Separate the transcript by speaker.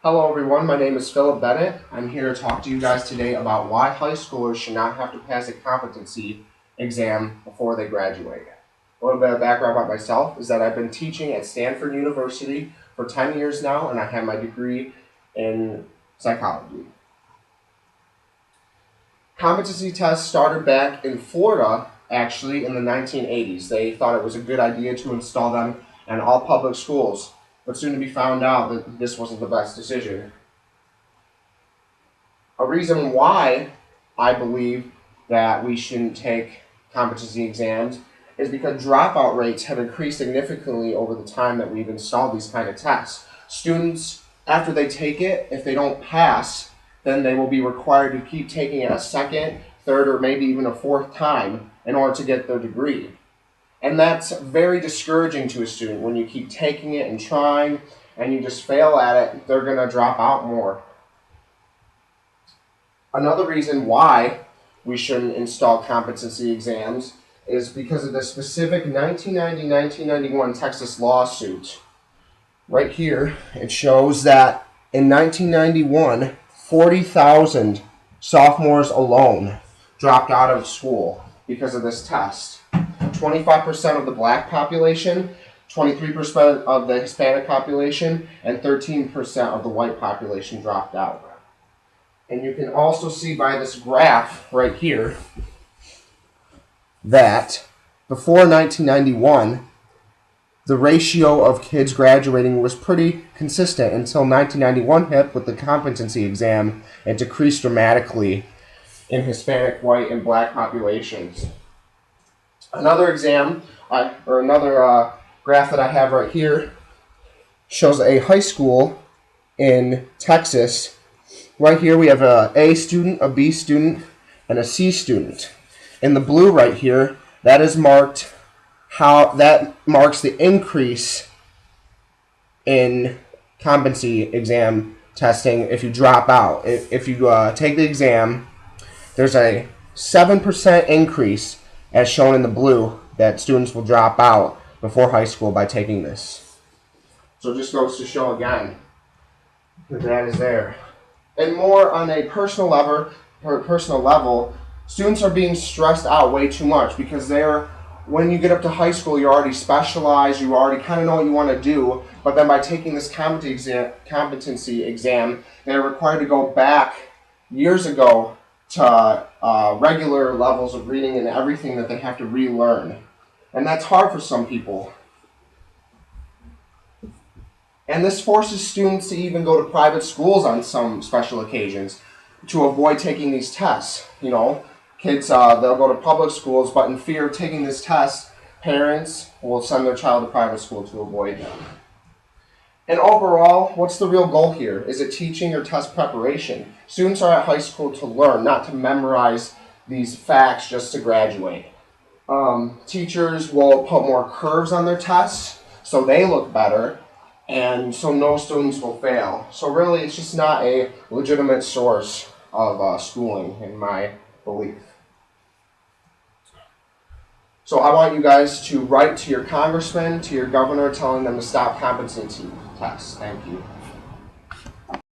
Speaker 1: Hello everyone, my name is Bennett. I'm here to talk to you guys today about why high schoolers should not have to pass a competency exam before they graduate. A little bit of background about myself is that I've been teaching at Stanford University for 10 years now, and I have my degree in psychology. Competency tests started back in Florida, actually, in the 1980s. They thought it was a good idea to install them in all public schools, but soon to be found out that this wasn't the best decision. A reason why I believe that we shouldn't take competency exams is because dropout rates have increased significantly over the time that we've installed these kind of tests. Students, after they take it, if they don't pass, then they will be required to keep taking it a second, third, or maybe even a fourth time in order to get their degree. And that's very discouraging to a student. When you keep taking it and trying and you just fail at it, they're going to drop out more. Another reason why we shouldn't install competency exams is because of the specific 1990-1991 Texas lawsuit. Right here, it shows that in 1991, 40,000 sophomores alone dropped out of school because of this test. 25% of the black population, 23% of the Hispanic population, and 13% of the white population dropped out. And you can also see by this graph right here that before 1991, the ratio of kids graduating was pretty consistent until 1991 hit with the competency exam and decreased dramatically in Hispanic, white, and black populations. Another exam, another graph that I have right here shows a high school in Texas. Right here we have a A student, a B student, and a C student. In the blue right here, that is marked that marks the increase in competency exam testing if you drop out. If you take the exam, there's a 7% increase as shown in the blue that students will drop out before high school by taking this. So it just goes to show again that that is there. And more on a personal level, students are being stressed out way too much because when you get up to high school, you're already specialized, you already kind of know what you want to do, but then by taking this competency exam, they're required to go back years ago to regular levels of reading and everything that they have to relearn. And that's hard for some people. And this forces students to even go to private schools on some special occasions to avoid taking these tests. You know, kids, they'll go to public schools, but in fear of taking this test, parents will send their child to private school to avoid them. And overall, what's the real goal here? Is it teaching or test preparation? Students are at high school to learn, not to memorize these facts just to graduate. Teachers will put more curves on their tests so they look better, and so no students will fail. So really, it's just not a legitimate source of schooling, in my belief. So I want you guys to write to your congressman, to your governor, telling them to stop competency tests. Thank you.